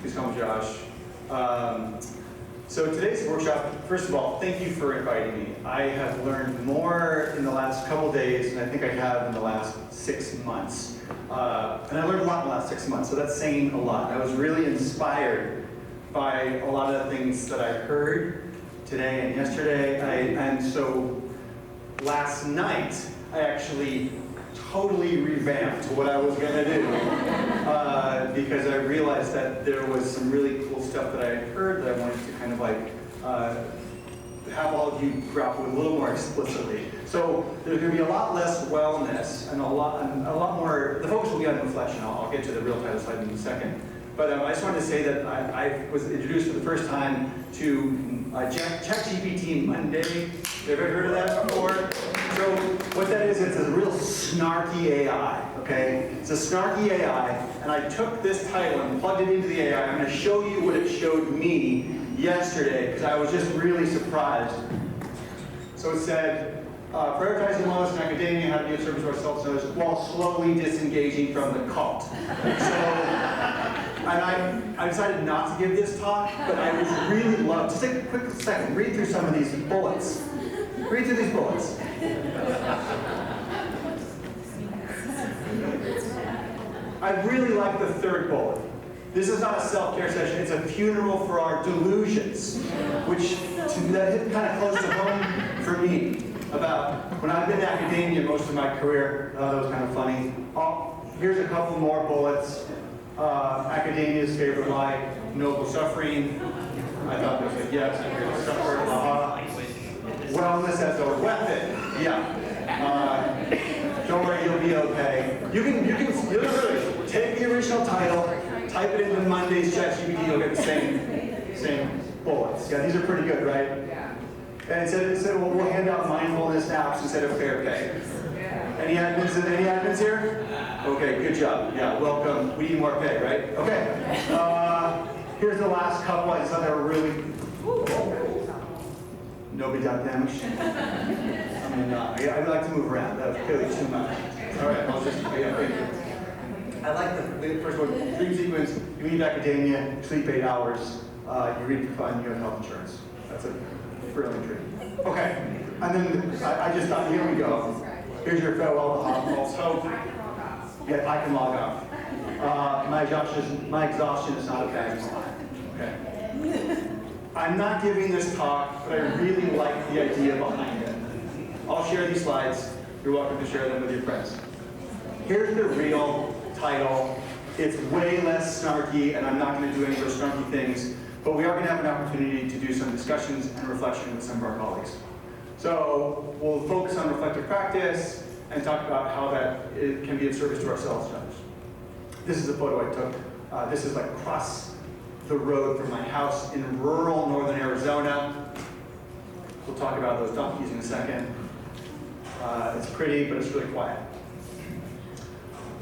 Please call me Josh. So today's workshop, first of all, thank you for inviting me. I have learned more in the last couple days than I think I have in the last 6 months. And I learned a lot in the last 6 months, so that's saying a lot. I was really inspired by a lot of the things that I heard today and yesterday. And so last night, I actually totally revamped what I was going to do because I realized that there was some really cool stuff that I had heard that I wanted to kind of like have all of you grapple with a little more explicitly. So there's going to be a lot less wellness and a lot more. The focus will be on reflection. I'll get to the real title slide in a second. But I just wanted to say that I was introduced for the first time to ChatGPT Monday. Have you ever heard of that before? So what that is, it's a real snarky AI, okay? It's a snarky AI, and I took this title and plugged it into the AI. I'm going to show you what it showed me yesterday, because I was just really surprised. So it said, prioritizing wellness in academia, how to be of service to ourselves while slowly disengaging from the cult. And I decided not to give this talk, but I would really love, just take a quick second, read through some of these bullets. Read through these bullets. I really like the third bullet. This is not a self-care session, it's a funeral for our delusions, which that hit kind of close to home for me. About when I've been in academia most of my career, that was kind of funny. Here's a couple more bullets. Academia's favorite lie, noble suffering. I thought this was yes, I'm here to suffer. Wellness as a weapon. Yeah. Don't worry, you'll be okay. You can literally take the original title, type it into Monday's ChatGPT, you'll get the same bullets. Yeah, these are pretty good, right? Yeah. And it said, well, we'll hand out mindfulness apps instead of fair pay. Any admins here? Okay, good job. Yeah, welcome. We need more pay, right? Okay. Here's the last couple. I just thought they were really. Nobody got damaged. I mean, I'd like to move around. That was clearly too much. All right, I'll just. Yeah, thank you. I like the first one. Dream sequence. You leave academia, sleep 8 hours. You read for fun. You have health insurance. That's a brilliant dream. Okay, and then I just thought, here we go. Here's your farewell to hospitals. So, yeah, I can log off. My exhaustion is not a bad sign. Okay. I'm not giving this talk, but I really like the idea behind it. I'll share these slides. You're welcome to share them with your friends. Here's the real title. It's way less snarky, and I'm not going to do any of those snarky things, but we are going to have an opportunity to do some discussions and reflection with some of our colleagues. So we'll focus on reflective practice and talk about how that it can be of service to ourselves and others. This is a photo I took. This is like across the road from my house in rural northern Arizona. We'll talk about those donkeys in a second. It's pretty, but it's really quiet.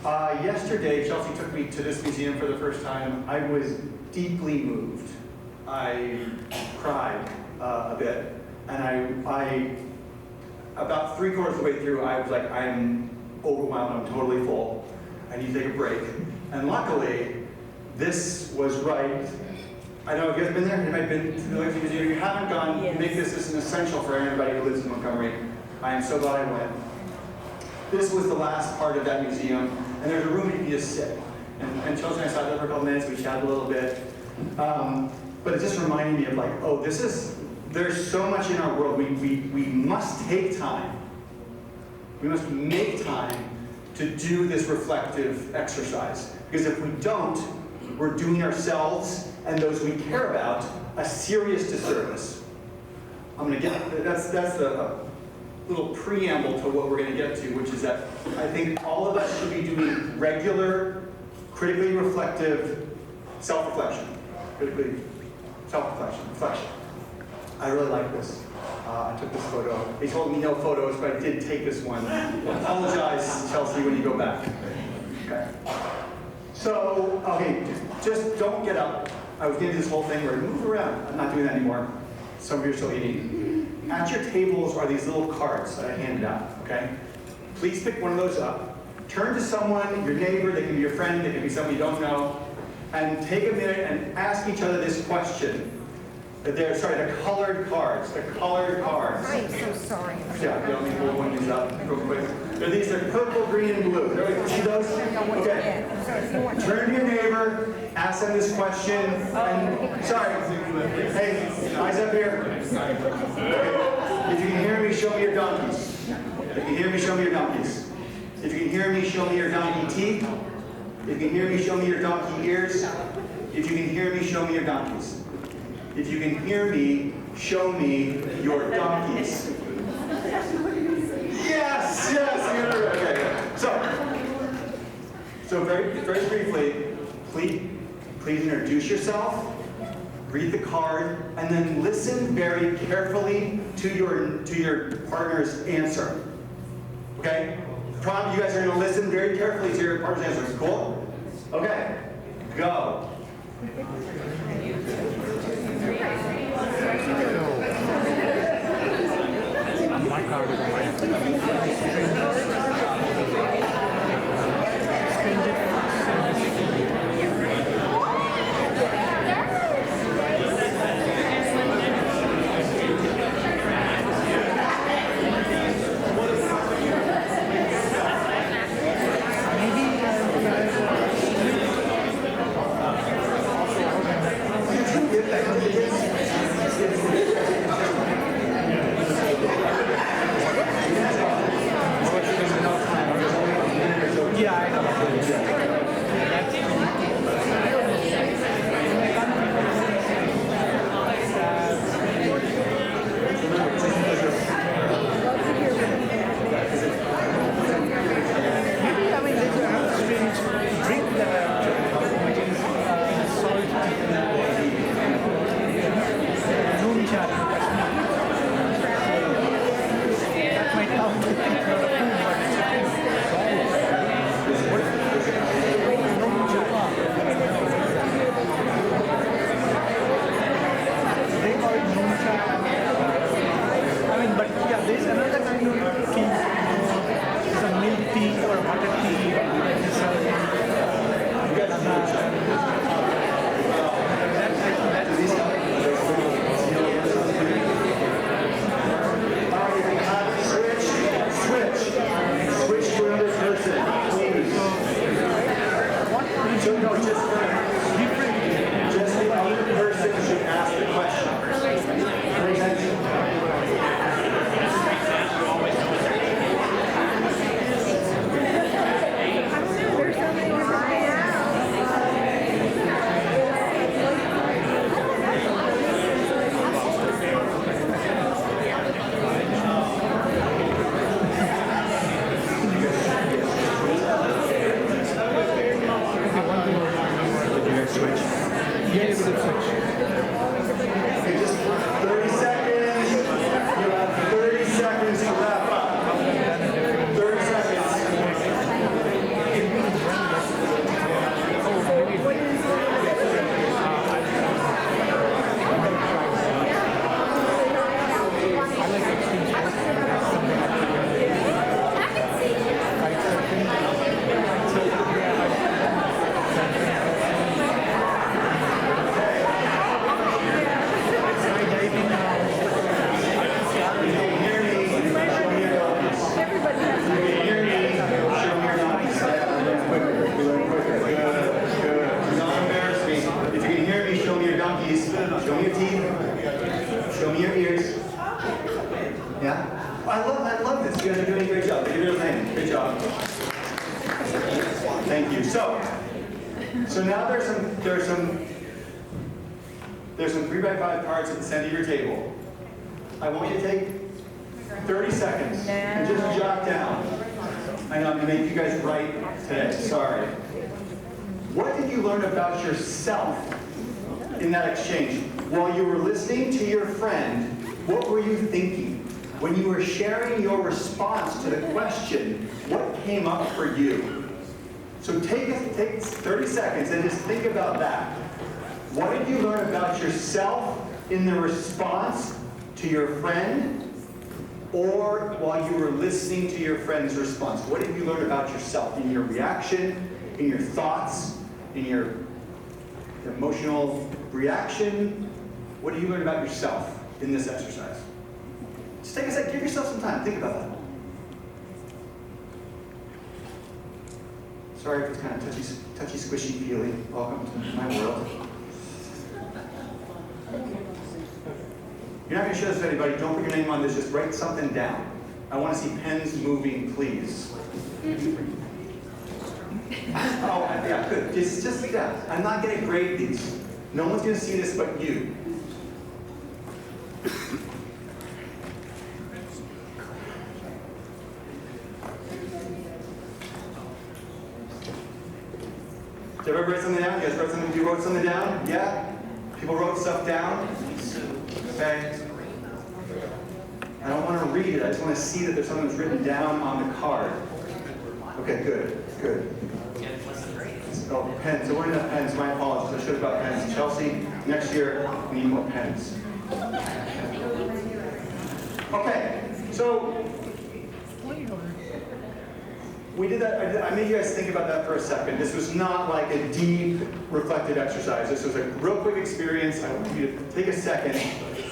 Yesterday, Chelsea took me to this museum for the first time. I was deeply moved. I cried a bit. And I about 3/4 of the way through, I was like, I'm overwhelmed, I'm totally full. I need to take a break. And luckily, this was right. I know, have you guys been there? Have you been to the Lakeland Museum? If you haven't gone, yes. Make this an essential for anybody who lives in Montgomery. I am so glad I went. This was the last part of that museum, and there's a room you can just sit. And Chelsea and I sat there for a couple minutes, we chatted a little bit. But it just reminded me of like, oh, there's so much in our world. We must take time. We must make time to do this reflective exercise. Because if we don't, we're doing ourselves and those we care about a serious disservice. That's the little preamble to what we're going to get to, which is that I think all of us should be doing regular, critically reflective self-reflection. Reflection. I really like this. I took this photo. They told me no photos, but I did take this one. Apologize, Chelsea, when you go back. Okay. So, okay, just don't get up. I was getting this whole thing where move around. I'm not doing that anymore. Some of you are still eating. At your tables are these little cards that I handed out, okay? Please pick one of those up. Turn to someone, your neighbor, they can be your friend, they can be someone you don't know, and take a minute and ask each other this question. The colored cards. The colored cards. I'm so sorry. Yeah, let me pull one of these up real quick. These are purple, green, and blue. See those? Okay. Turn to your neighbor, ask them this question. And, sorry. Hey, eyes up here. Okay. If you can hear me, show me your donkeys. If you can hear me, show me your donkeys. If you can hear me, show me your donkey teeth. If you can hear me, show me your donkey ears. If you can hear me, show me your donkeys. If you can hear me, show me your donkeys. Yes, yes. Okay. So very briefly, please introduce yourself, read the card, and then listen very carefully to your partner's answer. Okay? Prom, you guys are going to listen very carefully to your partner's answers. Cool? Okay. Go. My card is I love this. You guys are doing a great job. Give it a hand. Good job. Thank you. So now there's some 3x5 cards at the center of your table. I want you to take 30 seconds and just jot down. I know I'm going to make you guys write today. Sorry. What did you learn about yourself in that exchange? While you were listening to your friend, what were you thinking? When you were sharing your response to the question, what came up for you? So take 30 seconds and just think about that. What did you learn about yourself in the response to your friend, or while you were listening to your friend's response? What did you learn about yourself in your reaction, in your thoughts, in your emotional reaction. What do you learn about yourself in this exercise? Just take a second, give yourself some time, think about that. Sorry if it's kind of touchy, squishy feeling. Welcome to my world. You're not going to share this with anybody. Don't put your name on this. Just write something down. I want to see pens moving, please. Oh, yeah, good. Just like that. I'm not going to grade these. No one's going to see this but you. Did everybody write something down? You guys wrote something? You wrote something down? Yeah? People wrote stuff down? Okay. I don't want to read it. I just want to see that there's something that's written down on the card. Okay, good, good. Oh, pens. There weren't enough pens. My apologies. I should have got pens. Chelsea, next year we need more pens. Okay, so we did that. I made you guys think about that for a second. This was not like a deep, reflective exercise. This was a real quick experience. I want you to take a second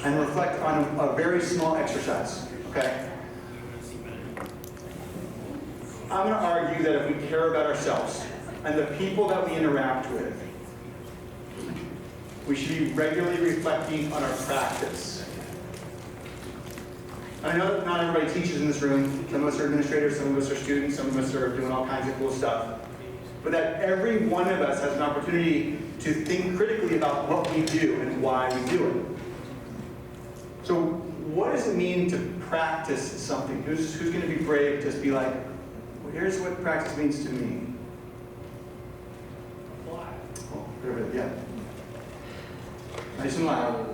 and reflect on a very small exercise, okay? I'm going to argue that if we care about ourselves and the people that we interact with, we should be regularly reflecting on our practice. I know that not everybody teaches in this room. Some of us are administrators, some of us are students, some of us are doing all kinds of cool stuff. But that every one of us has an opportunity to think critically about what we do and why we do it. So what does it mean to practice something? Who's going to be brave to just be like, well, here's what practice means to me. Apply. Oh, yeah. Nice and loud.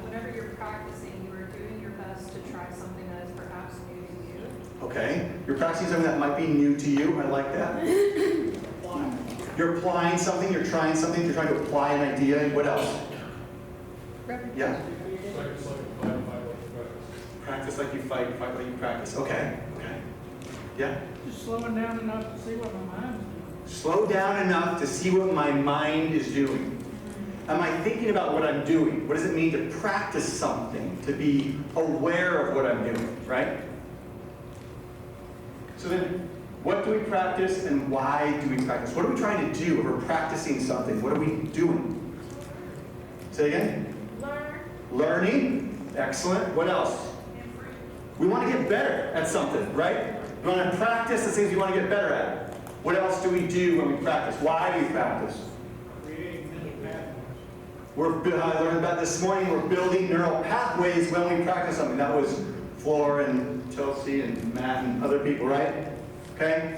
Whenever you're practicing, you are doing your best to try something that is perhaps new to you. Okay. You're practicing something that might be new to you. I like that. Apply. You're applying something. You're trying something. You're trying to apply an idea. What else? Yeah. Practice like you fight, fight like you practice. Okay. Okay. Yeah. Just slowing down enough to see what my mind's doing. Slow down enough to see what my mind is doing. Am I thinking about what I'm doing? What does it mean to practice something? To be aware of what I'm doing, right? So then, what do we practice and why do we practice? What are we trying to do if we're practicing something? What are we doing? Say again? Learning. Excellent. What else? We want to get better at something, right? We want to practice the things we want to get better at. What else do we do when we practice? Why do we practice? I learned about this morning, we're building neural pathways when we practice something. That was Flora and Chelsea and Matt and other people, right? Okay?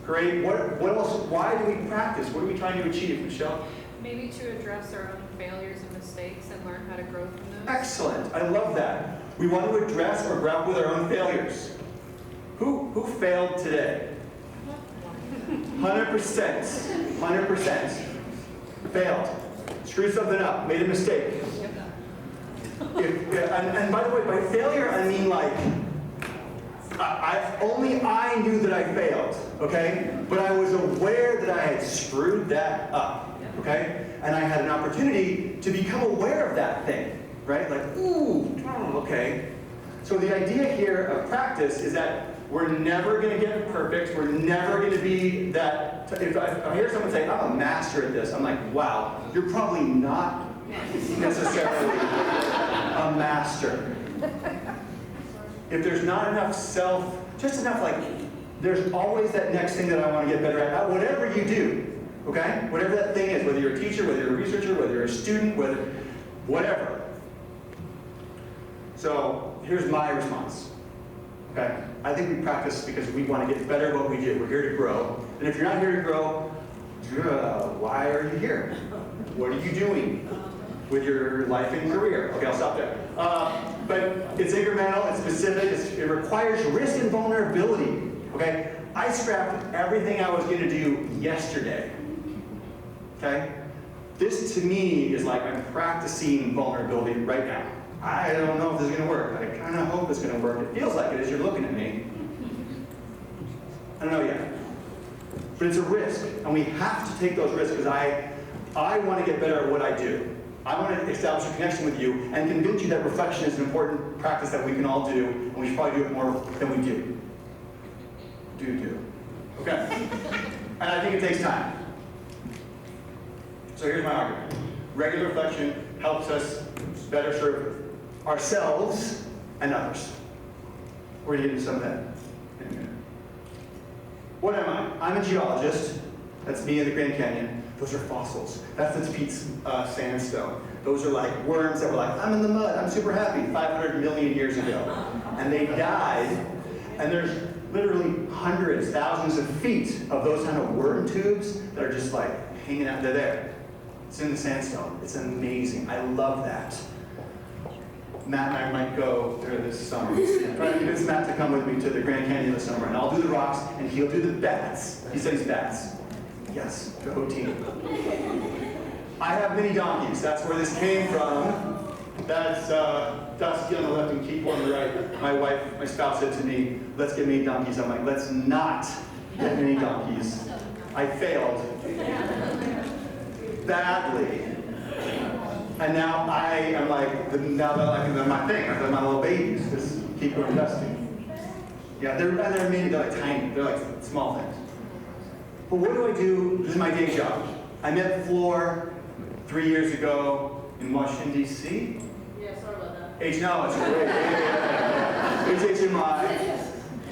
Great. What else? Why do we practice? What are we trying to achieve, Michelle? Maybe to address our own failures and mistakes and learn how to grow from those. Excellent. I love that. We want to address or grapple with our own failures. Who failed today? 100%. 100%. Failed. Screwed something up. Made a mistake. And by the way, by failure, I mean like, only I knew that I failed, okay? But I was aware that I had screwed that up, okay? And I had an opportunity to become aware of that thing, right? Like, ooh, okay. So the idea here of practice is that we're never going to get perfect. We're never going to be that. If I hear someone say, I'm a master at this, I'm like, wow, you're probably not necessarily a master. If there's not enough just enough like, there's always that next thing that I want to get better at whatever you do, okay? Whatever that thing is, whether you're a teacher, whether you're a researcher, whether you're a student, whatever. So here's my response, okay? I think we practice because we want to get better at what we do. We're here to grow. And if you're not here to grow, why are you here? What are you doing with your life and career? Okay, I'll stop there. But it's incremental, it's specific, it requires risk and vulnerability, okay? I scrapped everything I was going to do yesterday, okay? This to me is like I'm practicing vulnerability right now. I don't know if this is going to work. I kind of hope it's going to work. It feels like it as you're looking at me. I don't know yet. But it's a risk, and we have to take those risks because I want to get better at what I do. I want to establish a connection with you and convince you that reflection is an important practice that we can all do, and we should probably do it more than we do. Do. Okay. And I think it takes time. So here's my argument. Regular reflection helps us better serve ourselves and others. We're going to get into some of that in a minute. What am I? I'm a geologist. That's me in the Grand Canyon. Those are fossils. That's the Pete's sandstone. Those are like worms that were like, I'm in the mud, I'm super happy, 500 million years ago. And they died, and there's literally hundreds, thousands of feet of those kind of worm tubes that are just like hanging out. They're there. It's in the sandstone. It's amazing. I love that. Matt and I might go there this summer. I'm trying to convince Matt to come with me to the Grand Canyon this summer, and I'll do the rocks, and he'll do the bats. He studies bats. Yes, go team. I have mini donkeys. That's where this came from. That's Dusty on the left and Keith on the right. My wife, my spouse said to me, let's get mini donkeys. I'm like, let's not get mini donkeys. I failed badly. And now I am like, now they're my thing. They're my little babies. Just keep going Dusty. Yeah, they're mini, they're like tiny. They're like small things. But what do I do? This is my day job. I met Floor 3 years ago in Washington, D.C. Yeah, sorry about that. No, it's great. HMI.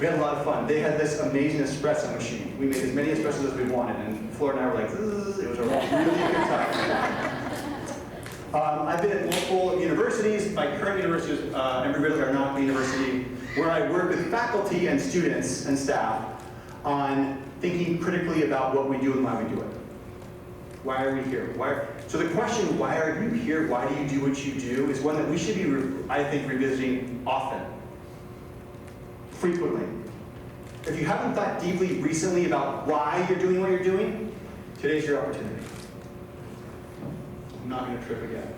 We had a lot of fun. They had this amazing espresso machine. We made as many espressos as we wanted, and Floor and I were like, it was a really good time. I've been at multiple universities. My current university is Embry-Riddle Aeronautical University, where I work with faculty and students and staff on thinking critically about what we do and why we do it. Why are we here? So the question, why are you here? Why do you do what you do? Is one that we should be, I think, revisiting often, frequently. If you haven't thought deeply recently about why you're doing what you're doing, today's your opportunity. I'm not going to trip again.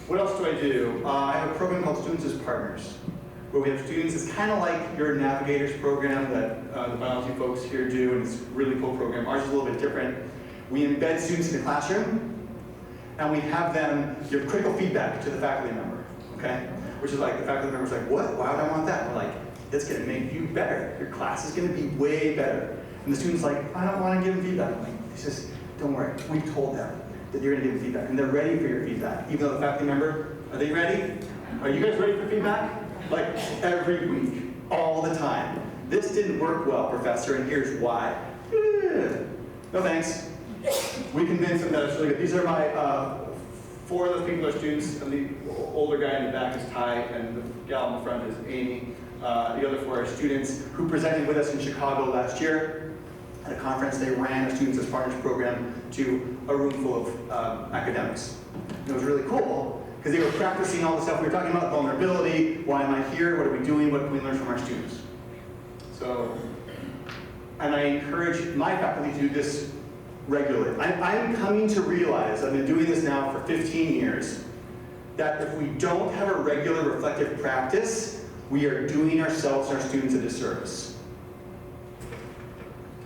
What else do I do? I have a program called Students as Partners, where we have students. It's kind of like your Navigators program that the biology folks here do, and it's a really cool program. Ours is a little bit different. We embed students in the classroom, and we have them give critical feedback to the faculty member, okay? Which is like, the faculty member's like, what? Why would I want that? We're like, it's going to make you better. Your class is going to be way better. And the student's like, I don't want to give them feedback. I'm like, he says, don't worry, we told them that you're going to give them feedback, and they're ready for your feedback. Even though the faculty member, are they ready? Are you guys ready for feedback? Like every week, all the time. This didn't work well, professor, and here's why. No thanks. We convinced them that it's really good. These are my 4 of those people are students, and the older guy in the back is Ty, and the gal in the front is Amy. The other 4 are students who presented with us in Chicago last year at a conference. They ran a Students as Partners program to a room full of academics. And it was really cool, because they were practicing all the stuff we were talking about, vulnerability, why am I here, what are we doing, what can we learn from our students. So, and I encourage my faculty to do this regularly. I'm coming to realize, I've been doing this now for 15 years, that if we don't have a regular reflective practice, we are doing ourselves and our students a disservice.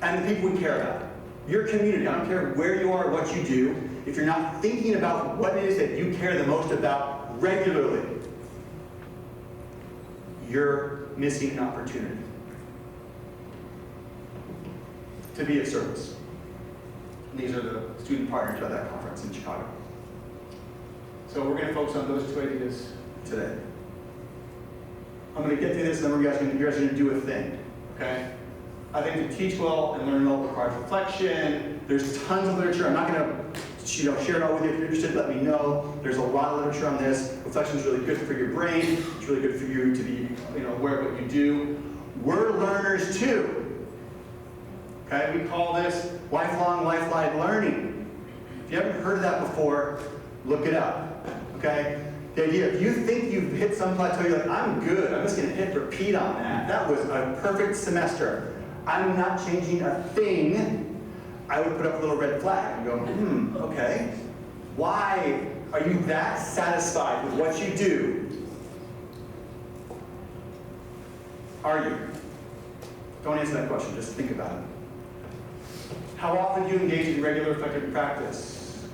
And the people we care about. Your community, I don't care where you are, what you do, if you're not thinking about what it is that you care the most about regularly, you're missing an opportunity to be of service. And these are the student partners at that conference in Chicago. So we're going to focus on those 2 ideas today. I'm going to get through this, and then you guys are going to do a thing, okay? I think to teach well and learn well requires reflection. There's tons of literature. I'm not going to share it all with you. If you're interested, let me know. There's a lot of literature on this. Reflection is really good for your brain. It's really good for you to be aware of what you do. We're learners too. Okay, we call this lifelong learning. If you haven't heard of that before, look it up. Okay? The idea, if you think you've hit some plateau, you're like, I'm good. I'm just going to hit repeat on that. That was a perfect semester. I'm not changing a thing. I would put up a little red flag and go, okay. Why are you that satisfied with what you do? Are you? Don't answer that question, just think about it. How often do you engage in regular reflective practice?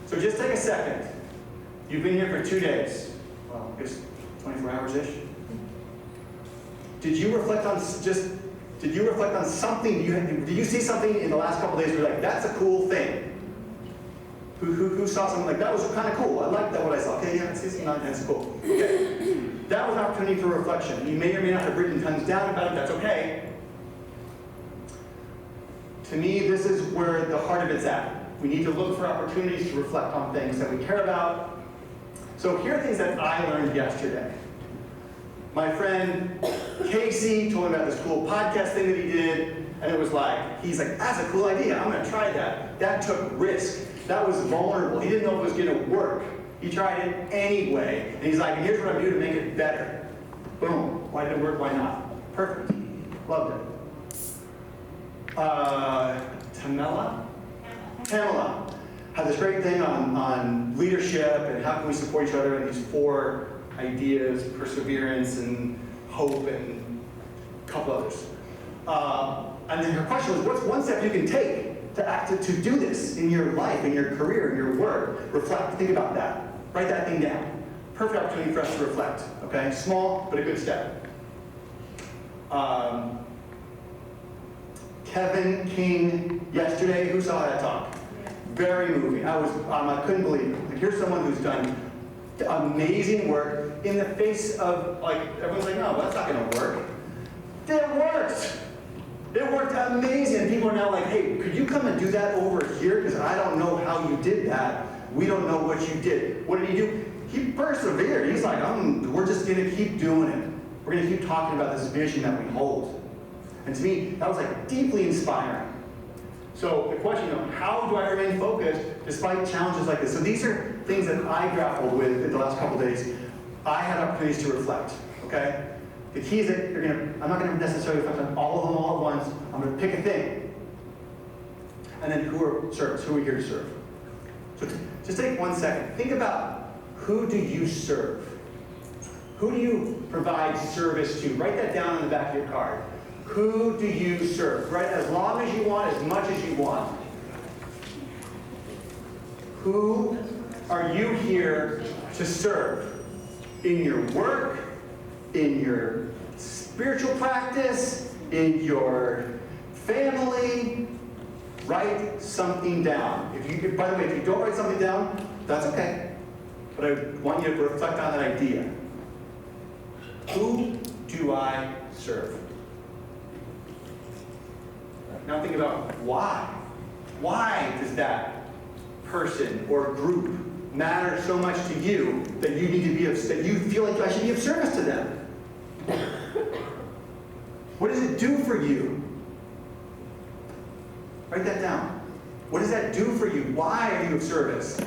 So just take a second. You've been here for 2 days. Well, I guess 24 hours-ish. Did you reflect on something? Did you see something in the last couple days where you're like, that's a cool thing? Who saw something like, that was kind of cool. I like that what I saw. Okay, yeah, that's cool. Okay. That was an opportunity for reflection. You may or may not have written tons down about it, that's okay. To me, this is where the heart of it's at. We need to look for opportunities to reflect on things that we care about. So here are things that I learned yesterday. My friend Casey told me about this cool podcast thing that he did, and it was like, he's like, that's a cool idea, I'm gonna try that. That took risk, that was vulnerable. He didn't know if it was gonna work. He tried it anyway, and he's like, here's what I'm doing to make it better. Boom, why did it work, why not? Perfect, loved it. Tamela had this great thing on leadership and how can we support each other, and these 4 ideas, perseverance and hope and a couple others. And then her question was, what's one step you can take to do this in your life, in your career, in your work? Reflect, think about that. Write that thing down. Perfect opportunity for us to reflect, okay? Small, but a good step. Kevin King yesterday, who saw that talk? Very moving. I couldn't believe it. Like, here's someone who's done amazing work in the face of, like, everyone's like, no, that's not gonna work. It worked. It worked amazing. And people are now like, hey, could you come and do that over here? Because I don't know how you did that. We don't know what you did. What did he do? He persevered. He's like, we're just gonna keep doing it. We're gonna keep talking about this vision that we hold. And to me, that was like deeply inspiring. So the question of how do I remain focused despite challenges like this? So these are things that I grappled with in the last couple of days. I had opportunities to reflect, okay? The key is that I'm not gonna necessarily reflect on all of them all at once. I'm gonna pick a thing. And then who are we here to serve? So just take 1 second. Think about, who do you serve? Who do you provide service to? Write that down on the back of your card. Who do you serve? Right? As long as you want, as much as you want. Who are you here to serve? In your work, in your spiritual practice, in your family? Write something down. By the way, if you don't write something down, that's okay. But I want you to reflect on that idea. Who do I serve? Now think about why. Why does that person or group matter so much to you that you need to be that you feel like I should be of service to them? What does it do for you? Write that down. What does that do for you? Why are you of service?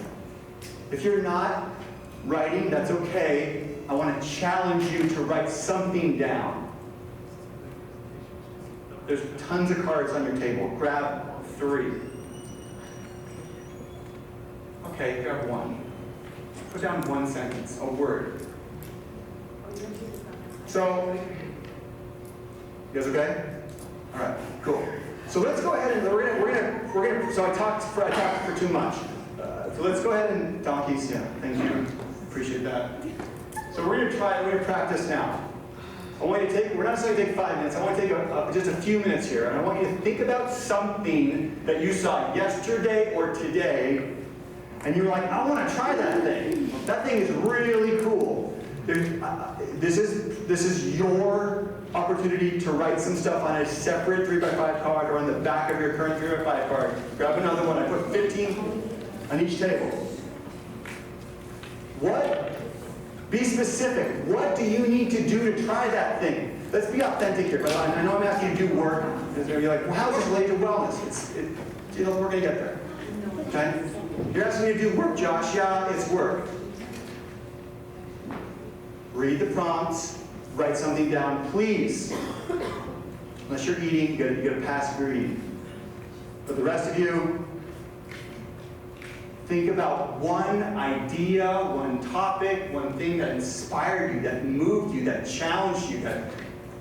If you're not writing, that's okay. I want to challenge you to write something down. There's tons of cards on your table. Grab 3. Okay, grab 1. Put down 1 sentence, a word. So, you guys okay? All right, cool. So let's go ahead and we're gonna. So I talked for too much. So let's go ahead and donkeys. Yeah, thank you. Appreciate that. So we're gonna practice now. I want you to take, we're not necessarily going to take 5 minutes, I want to take just a few minutes here, and I want you to think about something that you saw yesterday or today, and you were like, I want to try that thing. That thing is really cool. This is your opportunity to write some stuff on a separate 3x5 card or on the back of your current 3x5 card. Grab another one. I put 15 on each table. Be specific. What do you need to do to try that thing? Let's be authentic here. But I know I'm asking you to do work. You're like, well, how is this related to wellness? We're going to get there. Okay? You're asking me to do work, Josh. Yeah, it's work. Read the prompts. Write something down, please. Unless you're eating, you got to pass if you're eating. But the rest of you, think about one idea, one topic, one thing that inspired you, that moved you, that challenged you, that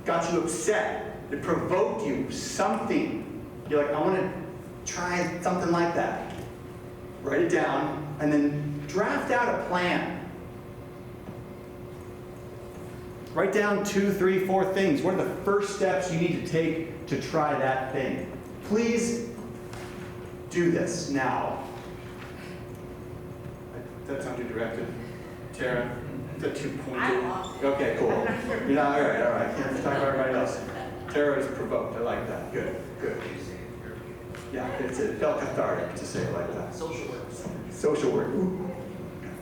got you upset, that provoked you, something. You're like, I want to try something like that. Write it down, and then draft out a plan. Write down 2, 3, 4 things. What are the first steps you need to take to try that thing? Please do this now. That sounded directed. Tara, is that too pointed? I lost it. Okay, cool. You're not, all right. Can't talk about everybody else. Tara is provoked. I like that. Good. Yeah, it felt cathartic to say it like that. Social work. Social work. Ooh.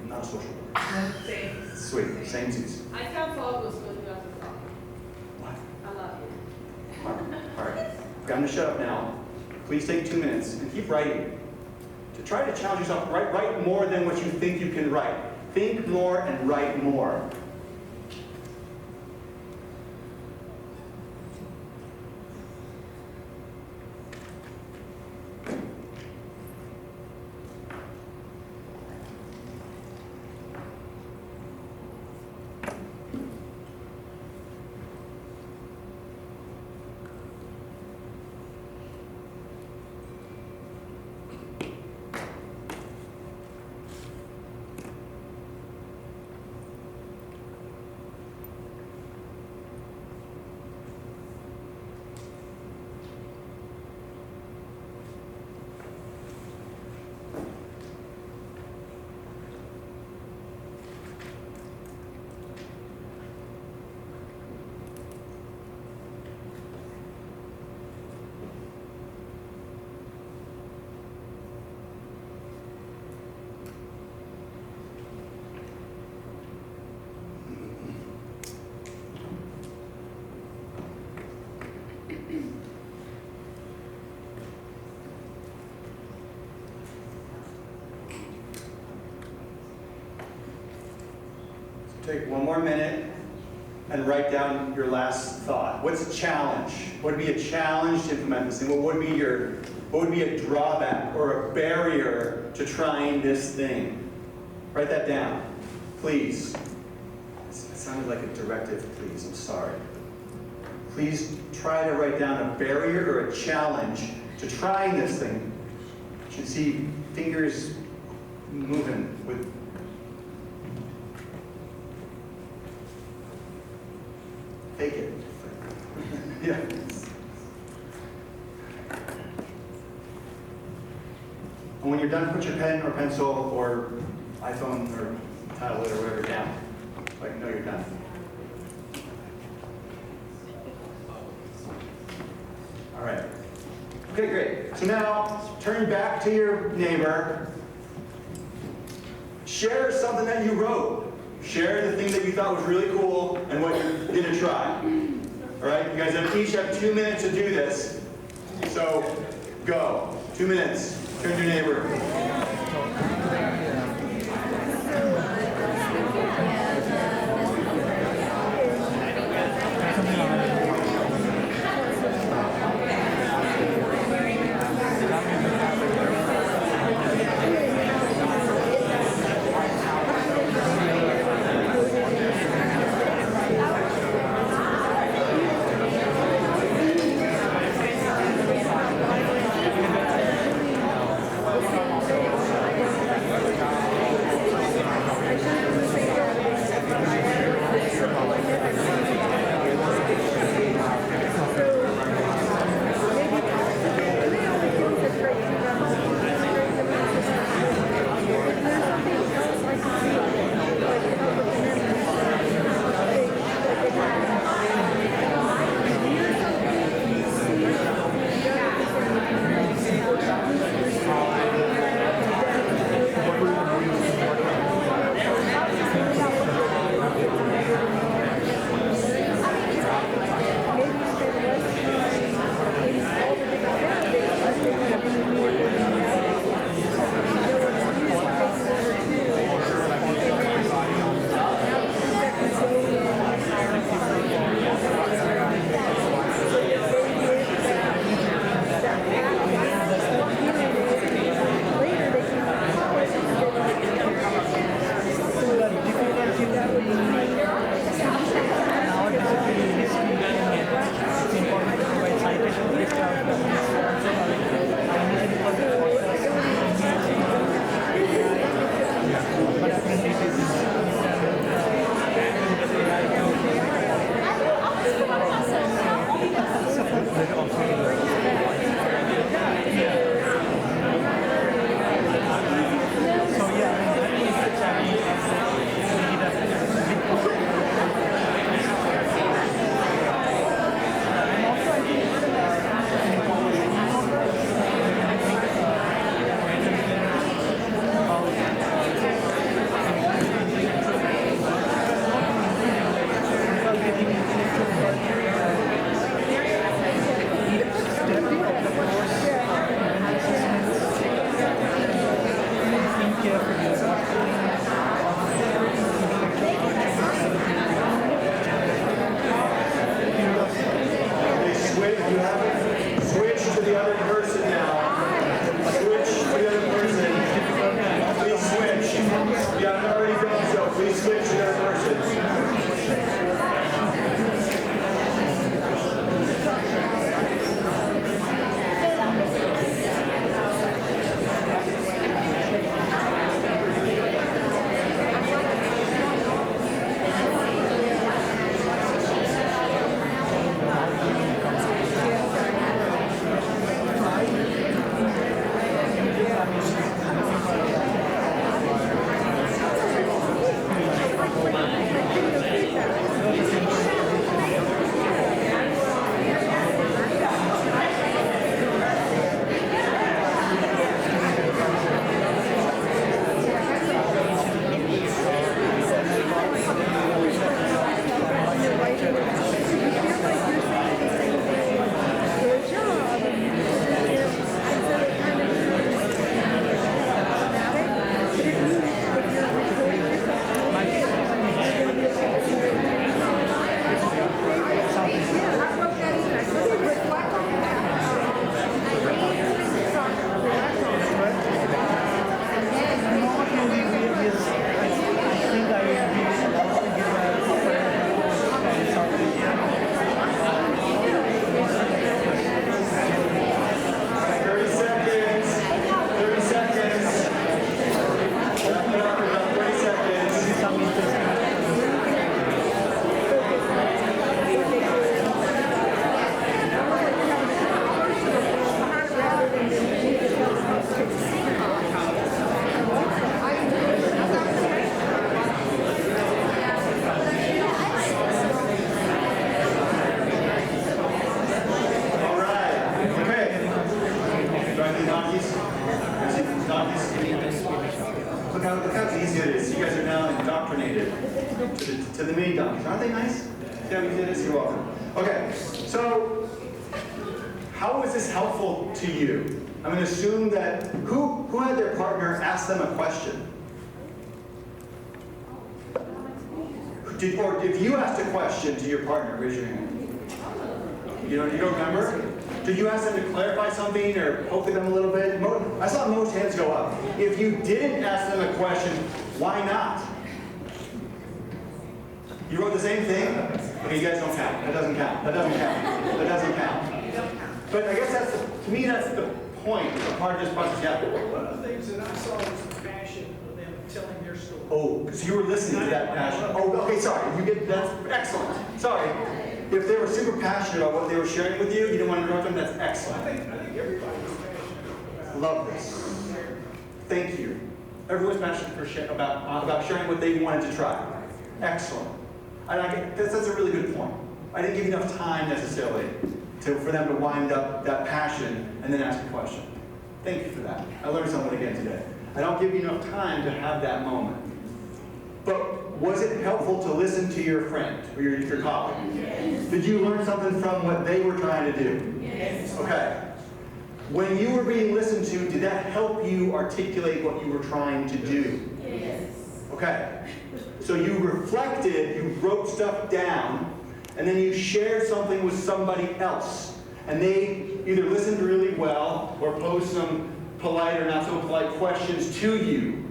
Not a social work. Same. Sweet. Same season. I thought fall was good as a fall. What? I love you. All right. I'm going to shut up now. Please take 2 minutes and keep writing. To try to challenge yourself, write more than what you think you can write. Think more and write more. Take 1 more minute and write down your last thought. What's a challenge? What would be a challenge to implement this thing? What would be a drawback or a barrier to trying this thing? Write that down, please. It sounded like a directive, please. I'm sorry. Please try to write down a barrier or a challenge to trying this thing. You should see fingers moving with. Take it. Yeah. And when you're done, put your pen or pencil or iPhone or tablet or whatever down. So I can know you're done. All right. Okay, great. So now turn back to your neighbor. Share something that you wrote. Share the thing that you thought was really cool and what you're going to try. All right? You guys each have 2 minutes to do this. So go. 2 minutes. Turn to your neighbor. but also so yeah, I mean, it's Switch to the other person now. Switch to the other person. Please switch. You haven't already done so. Please switch to the other person. Look how easy it is. You guys are now indoctrinated to the main donkeys. Aren't they nice? See how easy it is? You're welcome. Okay, so how was this helpful to you? I'm going to assume that who had their partner ask them a question? Or if you asked a question to your partner, raise your hand. You don't remember? Did you ask them to clarify something or poke at them a little bit? I saw most hands go up. If you didn't ask them a question, why not? You wrote the same thing? Okay, you guys don't count. That doesn't count. That doesn't count. That doesn't count. But I guess to me, that's the point, the part of this process. Yeah. One of the things that I saw was the passion of them telling their story. Oh, because you were listening to that passion. Oh, okay, sorry. That's excellent. Sorry. If they were super passionate about what they were sharing with you, you didn't want to interrupt them, that's excellent. I think everybody was passionate about Love this. Thank you. Everyone's passionate about sharing what they wanted to try. Excellent. That's a really good point. I didn't give you enough time necessarily for them to wind up that passion and then ask a question. Thank you for that. I learned something again today. I don't give you enough time to have that moment. But was it helpful to listen to your friend or your colleague? Yes. Did you learn something from what they were trying to do? Yes. Okay. When you were being listened to, did that help you articulate what you were trying to do? Yes. Okay. So you reflected, you wrote stuff down, and then you shared something with somebody else. And they either listened really well or posed some polite or not so polite questions to you.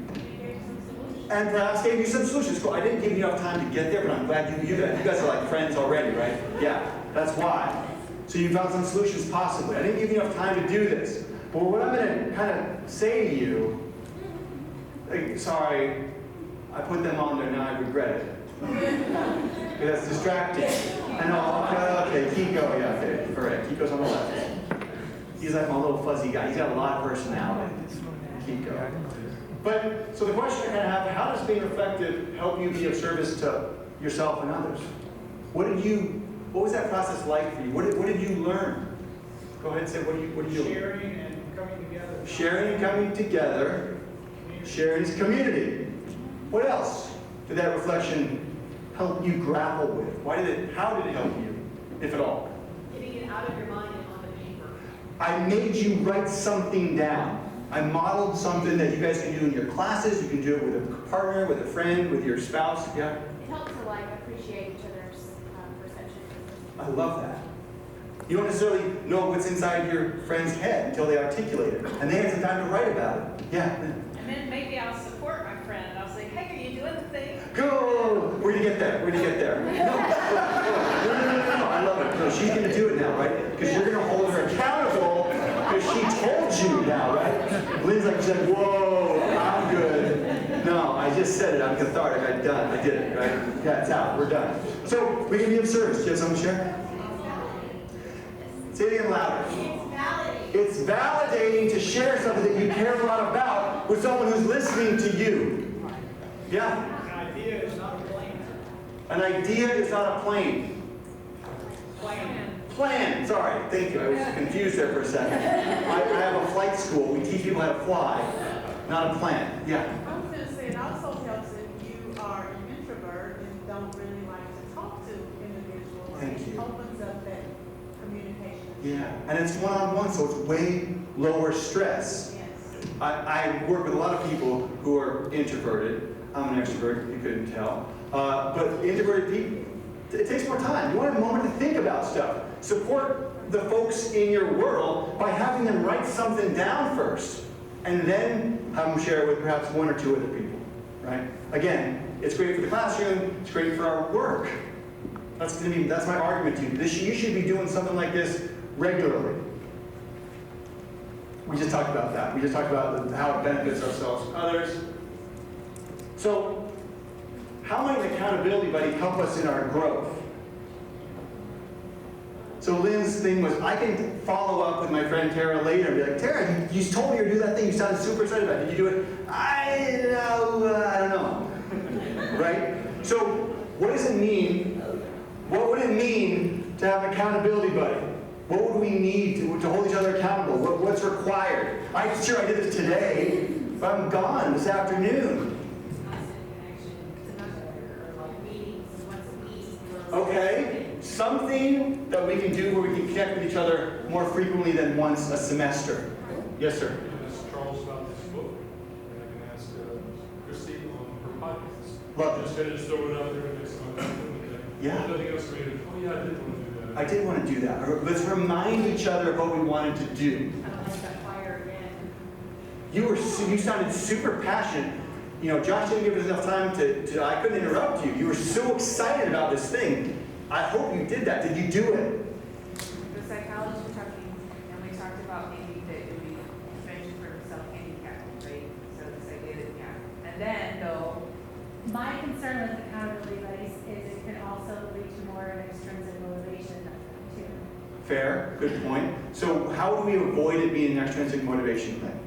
And perhaps gave you some solutions. Cool. I didn't give you enough time to get there, but I'm glad you guys are like friends already, right? Yeah, that's why. So you found some solutions possibly. I didn't give you enough time to do this. But what I'm going to kind of say to you, like, sorry, I put them on there, now I regret it. That's distracting. I know, okay, Kiko, yeah, okay, correct. Kiko's on the left. He's like my little fuzzy guy. He's got a lot of personality. Kiko. But, so the question I kind of have, how does being reflective help you be of service to yourself and others? What was that process like for you? What did you learn? Go ahead and say, what did you learn? Sharing and coming together. Sharing and coming together. Sharing is community. What else did that reflection help you grapple with? How did it help you, if at all? Getting it out of your mind and on the paper. I made you write something down. I modeled something that you guys can do in your classes. You can do it with a partner, with a friend, with your spouse. Yeah? It helps to appreciate each other's perception. I love that. You don't necessarily know what's inside your friend's head until they articulate it. And they have some time to write about it. Yeah. And then maybe I'll support my friend. I'll say, hey, are you doing the thing? Go! Where'd you get there? Where'd you get there? No. I love it. No, she's going to do it now, right? Because you're going to hold her accountable because she told you now, right? Lynn's like, she's like, whoa, I'm good. No, I just said it. I'm cathartic. I did it, right? Yeah, it's out. We're done. So we can be of service. Do you have something to share? Say it again louder. It's validating to share something that you care a lot about with someone who's listening to you. Yeah? An idea is not a plane. An idea is not a plane. Plan. Sorry. Thank you. I was confused there for a second. I have a flight school. We teach people how to fly, not a plan. Yeah? I was going to say, it also helps if you are an introvert and don't really like to talk to individuals. Thank you. It opens up that communication. Yeah. And it's one-on-one, so it's way lower stress. Yes. I work with a lot of people who are introverted. I'm an extrovert, you couldn't tell. But introverted people, it takes more time. You want a moment to think about stuff. Support the folks in your world by having them write something down first, and then have them share it with perhaps one or two other people, right? Again, it's great for the classroom, it's great for our work. That's my argument to you. You should be doing something like this regularly. We just talked about that. We just talked about how it benefits ourselves and others. So, how might an accountability buddy help us in our growth? So Lynn's thing was, I can follow up with my friend Tara later and be like, Tara, you told me you were doing that thing you sounded super excited about. Did you do it? I don't know. Right? So what does it mean? What would it mean to have an accountability buddy? What would we need to hold each other accountable? What's required? Sure, I did it today, but I'm gone this afternoon. Okay, something that we can do where we can connect with each other more frequently than once a semester. Yes, sir. I can ask Charles about this book, and I can ask Christy on her podcast. Love it. Just kind of just throw it out there and mix them up. Yeah. Nothing else for me to, oh yeah, I did want to do that. I did want to do that. Let's remind each other of what we wanted to do. I don't like that fire again. You sounded super passionate. You know, Josh didn't give us enough time to I couldn't interrupt you. You were so excited about this thing. I hope you did that. Did you do it? The psychology we're talking, and we talked about maybe that it would be strange for self-handicap, right? So this idea that, yeah. And then, though, My concern with accountability buddies is it can also lead to more of extrinsic motivation too. Fair. Good point. So how do we avoid it being an extrinsic motivation thing?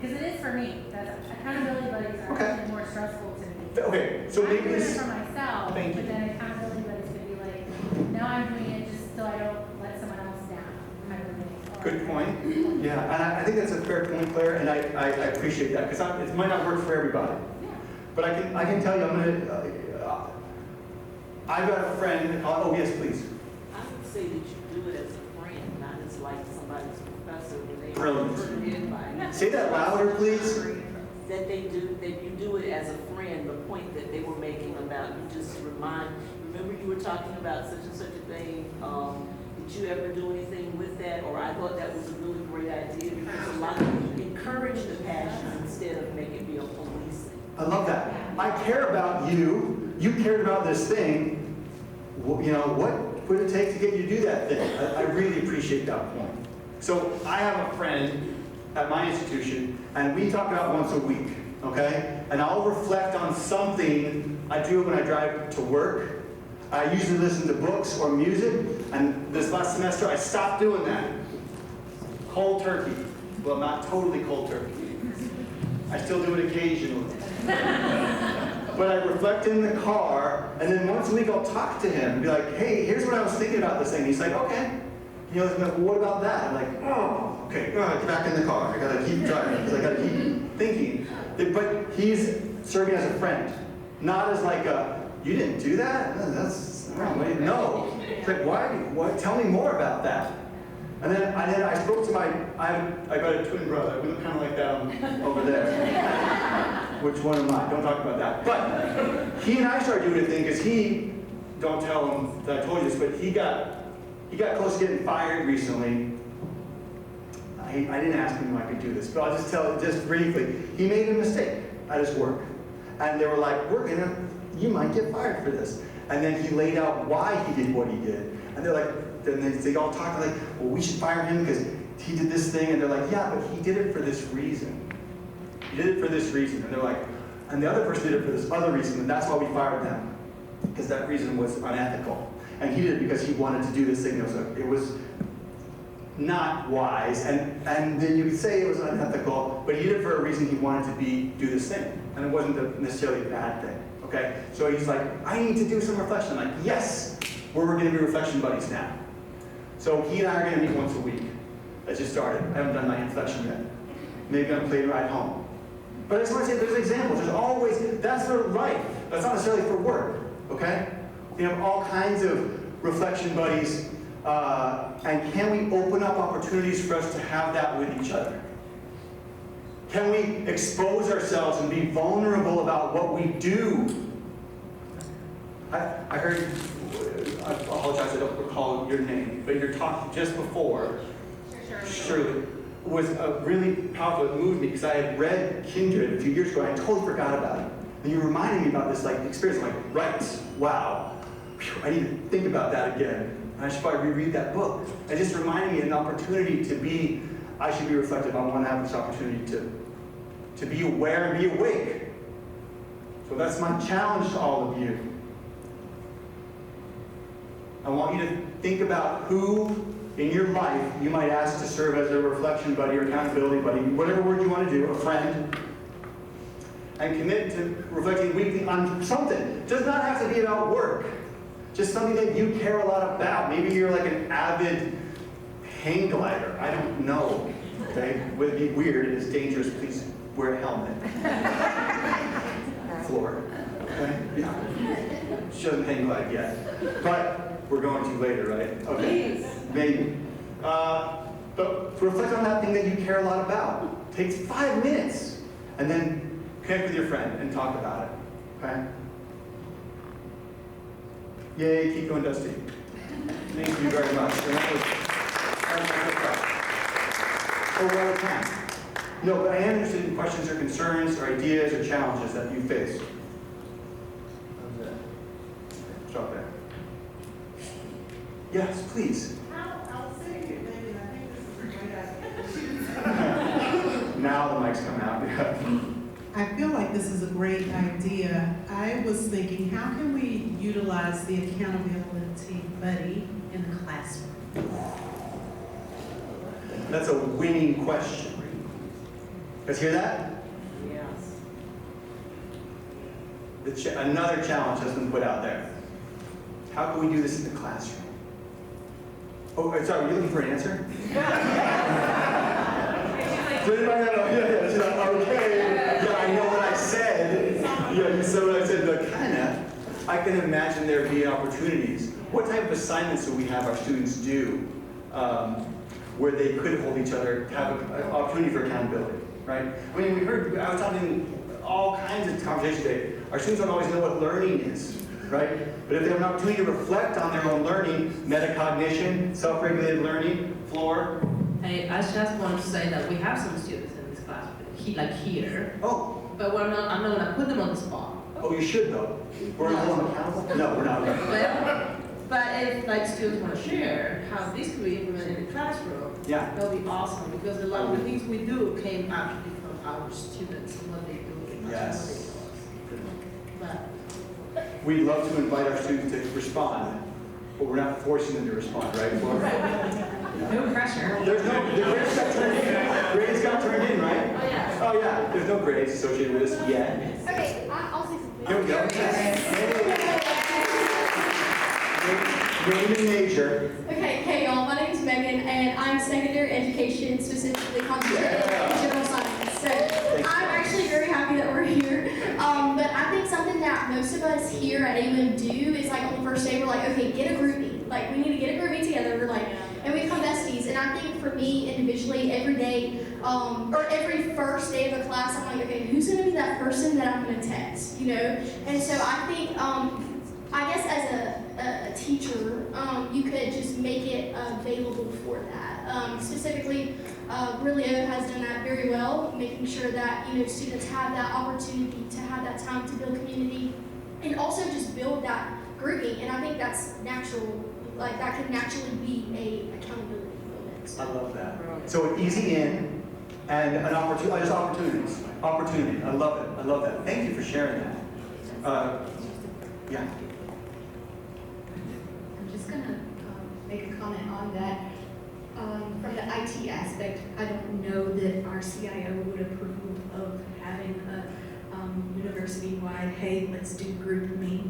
Because it is for me. Accountability buddies are Okay. actually more stressful to me. Okay, so I'm maybe doing it this... for myself, Thank you. but then accountability buddies could be like, now I'm doing it just so I don't let someone else down. Kind of thing. Good point. Yeah, and I think that's a fair point, Claire, and I appreciate that, because it might not work for everybody. Yeah. But I can tell you, I've got a friend, oh yes, please. I would say that you do it as a friend, not as like somebody's professor when they Brilliant. in Say that louder, please. that you do it as a friend, the point that they were making about you just remember you were talking about such and such a thing, did you ever do anything with that? Or I thought that was a really great idea because a lot of encourage the passion instead of make it be a policing. I love that. I care about you. You cared about this thing. Well, you know, what would it take to get you to do that thing? I really appreciate that point. So I have a friend at my institution, and we talk about once a week. okay? And I'll reflect on something. I do it when I drive to work. I usually listen to books or music, and this last semester I stopped doing that. Cold turkey. Well, not totally cold turkey. I still do it occasionally. But I reflect in the car, and then once a week I'll talk to him and be like, hey, here's what I was thinking about this thing. He's like, okay. You know, well, what about that? I'm like, oh, okay, get back in the car. I gotta keep driving, because I gotta keep thinking. But he's serving as a friend, not as like a, you didn't do that? That's, no. It's like, why? What? Tell me more about that. And then I spoke to my, I got a twin brother. We look kind of like that over there. Which one am I? Don't talk about that. But he and I started doing a thing because he, don't tell him that I told you this, but he got close to getting fired recently. I didn't ask him if I could do this, but I'll just tell it just briefly. He made a mistake at his work. And they were like, you might get fired for this. And then he laid out why he did what he did. And they're like, then they all talked like, well, we should fire him because he did this thing. And they're like, yeah, but he did it for this reason. He did it for this reason. And they're like, and the other person did it for this other reason, and that's why we fired them. Because that reason was unethical. And he did it because he wanted to do this thing. It was not wise. And then you could say it was unethical, but he did it for a reason. He wanted to do this thing. And it wasn't necessarily a bad thing. Okay? So he's like, I need to do some reflection. I'm like, yes, we're going to be reflection buddies now. So he and I are going to meet once a week. I just started. I haven't done my reflection yet. Maybe I'm going to play the ride home. But I just want to say there's examples. There's always, that's for life. That's not necessarily for work. Okay? We have all kinds of reflection buddies. And can we open up opportunities for us to have that with each other? Can we expose ourselves and be vulnerable about what we do? I heard, I apologize, I don't recall your name, but your talk just before, Shirley, was really powerful. It moved me because I had read Kindred a few years ago and I totally forgot about it. And you reminded me about this experience. I'm like, right, wow, I need to think about that again. I should probably reread that book. It just reminded me of an opportunity to be, I should be reflective. I want to have this opportunity to be aware and be awake. So that's my challenge to all of you. I want you to think about who in your life you might ask to serve as a reflection buddy or accountability buddy, whatever word you want to do, a friend, and commit to reflecting weekly on something. It does not have to be about work. Just something that you care a lot about. Maybe you're like an avid hang glider. I don't know. Okay? Would it be weird? It is dangerous. Please wear a helmet. Floor. Okay? Yeah. She doesn't hang glide yet. But we're going to later, right? Okay. Please. Maybe. But reflect on that thing that you care a lot about. It takes 5 minutes. And then connect with your friend and talk about it. Okay? Yay, keep going, Dusty. Thank you very much. And that was well time. No, but I am interested in questions or concerns or ideas or challenges that you face. Stop there. Yes, please. I was sitting here thinking, I think this is a great idea. Now the mic's coming out. Yeah. I feel like this is a great idea. I was thinking, how can we utilize the accountability buddy in the classroom? That's a winning question. You guys hear that? Yes. Another challenge has been put out there. How can we do this in the classroom? Oh, sorry, were you looking for an answer? Did anybody know? Yeah, she's like, okay. Yeah, I know what I said. Yeah, you said what I said, but kinda. I can imagine there being opportunities. What type of assignments do we have our students do where they could hold each other, have an opportunity for accountability, right? I mean, I was talking all kinds of conversations today. Our students don't always know what learning is, right? But if they have an opportunity to reflect on their own learning, metacognition, self-regulated learning, Floor. I just want to say that we have some students in this class, here. Oh. But I'm not going to put them on the spot. Oh, you should though. We're not holding them accountable? No, we're not. But if students want to share how this could be implemented in the classroom, yeah, that'll be awesome because a lot of the things we do came actually from our students and what they do. Yes. But We'd love to invite our students to respond, but we're not forcing them to respond, right? No pressure. There's no, the grades got turned in. Grades got turned in, right? Oh, yeah. Oh, yeah, there's no grades associated with this yet. Okay, I'll say something. Here we go. Name and major. Okay, hey y'all, my name is Megan, and I'm secondary education, specifically concentrated in general science. So I'm actually very happy that we're here. But I think something that most of us here at AUM do is like on the first day, we're like, okay, get a groupie. Like we need to get a groupie together. We're like, and we become besties. And I think for me individually, every day, or every first day of a class, I'm like, okay, who's gonna be that person that I'm gonna text, you know? And so I think, I guess as a teacher, you could just make it available for that. Specifically, Rilio has done that very well, making sure that students have that opportunity to have that time to build community, and also just build that grouping. And I think that's natural, like that can naturally be a accountability moment. I love that. So an easy in and an opportunity, just opportunities. Opportunity. I love it. I love that. Thank you for sharing that. Yeah. I'm just going to make a comment on that. From the IT aspect, I don't know that our CIO would approve of having a university-wide, hey, let's do group me.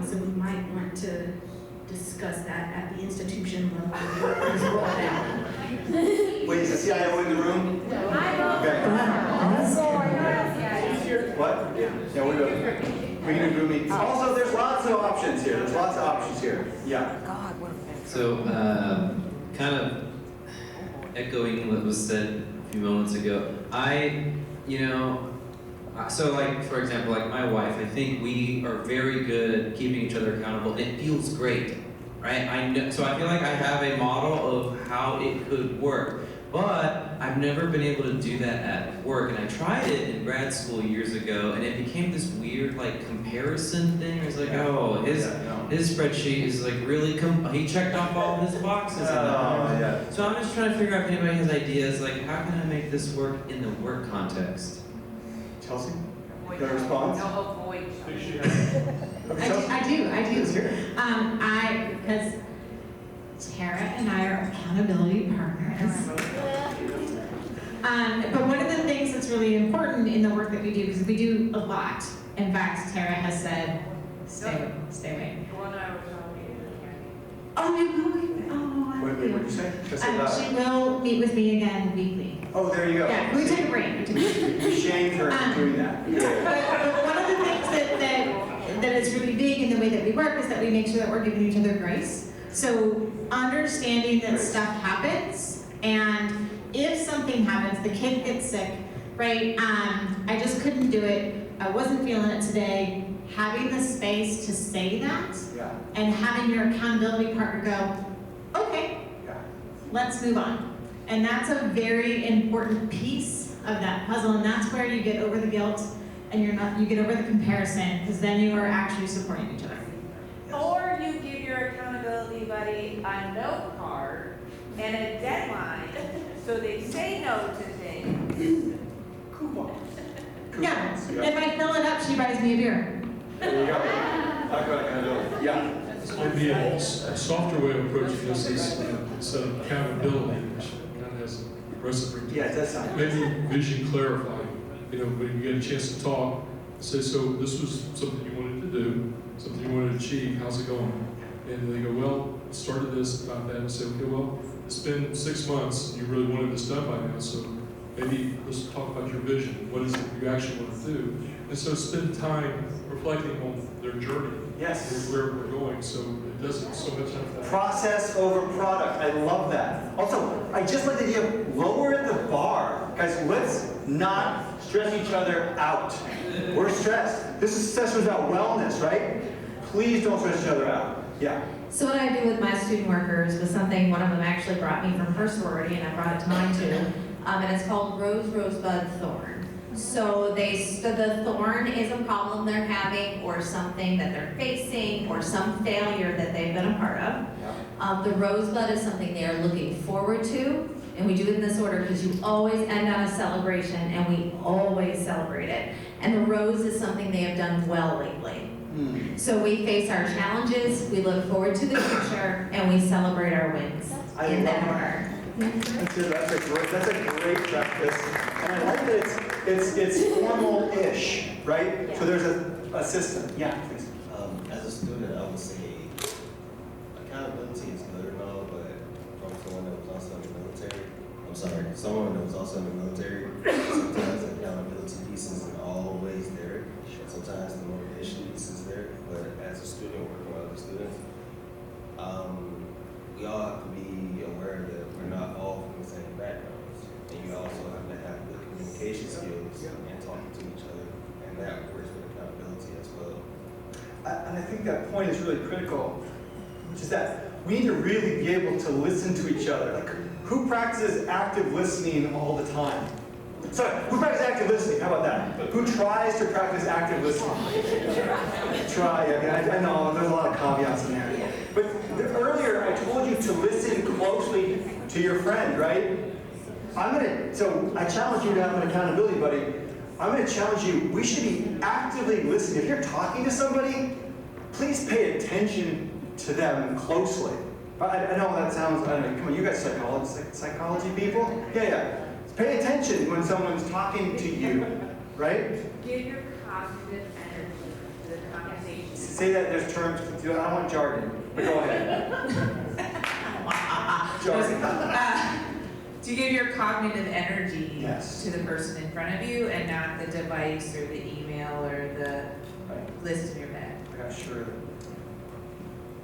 So we might want to discuss that at the institution level as well. Wait, is the CIO in the room? Okay. What? Yeah, we can do group meetings. Also, there's lots of options here. There's lots of options here. Yeah. So, kind of echoing what was said a few moments ago, so like, for example, like my wife, I think we are very good at keeping each other accountable, and it feels great, right? So I feel like I have a model of how it could work, but I've never been able to do that at work, and I tried it in grad school years ago, and it became this weird like comparison thing. It's like, oh, his spreadsheet is like really, he checked off all of his boxes. So I'm just trying to figure out if anybody has ideas, like how can I make this work in the work context? Chelsea? Got a response? No, avoid. I do. Because Tara and I are accountability partners. But one of the things that's really important in the work that we do, because we do a lot. In fact, Tara has said, stay away. Oh, you will? Oh, I Wait, what did you say? She will meet with me again weekly. Oh, there you go. Yeah, we took a break. We shamed her for doing that. But one of the things that is really big in the way that we work is that we make sure that we're giving each other grace. So understanding that stuff happens, and if something happens, the kid gets sick, right? I just couldn't do it. I wasn't feeling it today. Having the space to say that, and having your accountability partner go, okay, let's move on. And that's a very important piece of that puzzle, and that's where you get over the guilt and you get over the comparison, because then you are actually supporting each other. Or you give your accountability buddy a note card and a deadline, so they say no to things. Coupons. Yeah, if I fill it up, she buys me a beer. There you go. Talk about accountability. Yeah. Maybe a softer way of approaching this is instead of accountability, which kind of has a recipe. Yeah, it does sound. Maybe vision clarifying. When you get a chance to talk, say, so this was something you wanted to do, something you wanted to achieve, how's it going? And they go, well, started this, about that, and say, okay, well, it's been 6 months, and you really wanted this done by now, so maybe let's talk about your vision. What is it you actually want to do? And so spend time reflecting on their journey. Yes. And where we're going, so it doesn't so much have that. Process over product. I love that. Also, I just like the idea of lower the bar. Guys, let's not stress each other out. We're stressed. This session is about wellness, right? Please don't stress each other out. Yeah. So what I do with my student workers was something one of them actually brought me from her sorority, and I brought it to mine too. And it's called Rosebud, Thorn. So the thorn is a problem they're having, or something that they're facing, or some failure that they've been a part of. The rosebud is something they are looking forward to, And we do it in this order because you always end on a celebration, and we always celebrate it. And the rose is something they have done well lately. So we face our challenges, we look forward to the future, and we celebrate our wins in that order. That's a great practice. And I like that it's formal-ish, right? Yeah. So there's a system. Yeah, please. As a student, I would say accountability is good and all, but from someone that was also in the military, someone that was also in the military, sometimes the accountability piece isn't always there. Sometimes the motivation piece is there, but as a student working with other students, we all have to be aware that we're not all from the same backgrounds, and you also have to have good communication skills and talking to each other, and that works with accountability as well. And I think that point is really critical, which is that we need to really be able to listen to each other. Like, who practices active listening all the time? Sorry, who practices active listening? How about that? Who tries to practice active listening? Try, I know, there's a lot of caveats in there. But earlier, I told you to listen closely to your friend, right? So I challenge you to have an accountability buddy. I'm going to challenge you, we should be actively listening. If you're talking to somebody, please pay attention to them closely. I know that sounds, I don't know, come on, you guys psychology people? Yeah. Pay attention when someone's talking to you, right? Give your cognitive energy to the conversation. Say that there's terms, I don't want jargon, but go ahead. Jargon. To give your cognitive energy Yes. to the person in front of you and not the device or the email or the list in your bag. Yeah, sure.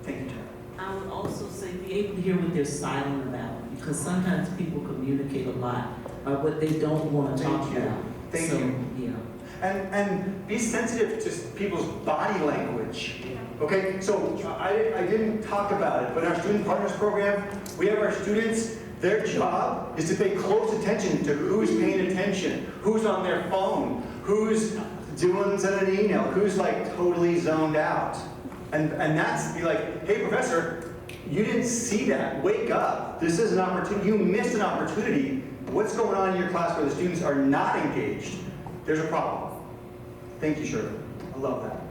Thank you, Tara. I would also say be able to hear what they're silent about, because sometimes people communicate a lot about what they don't want to talk about. Thank you. Yeah. And be sensitive to people's body language. Okay, so I didn't talk about it, but in our Student Partners Program, we have our students, their job is to pay close attention to who's paying attention, who's on their phone, who's doing sending an email, who's like totally zoned out. And that's be like, hey professor, you didn't see that, wake up. This is an opportunity, you missed an opportunity. What's going on in your class where the students are not engaged? There's a problem. Thank you, Shirley. I love that.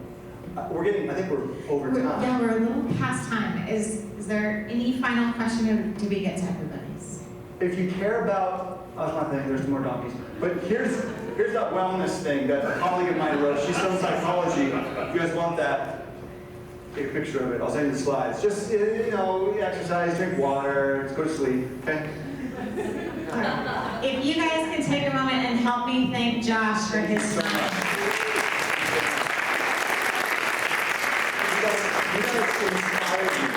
I think we're over time. Yeah, we're a little past time. Is there any final question, or do we get to everybody's? If you care about, there's more donkeys. But here's that wellness thing that a colleague of mine wrote. She's from psychology. If you guys want that, take a picture of it. I'll send you the slides. Just, exercise, drink water, go to sleep, okay? If you guys can take a moment and help me thank Josh for his time. You guys inspired me.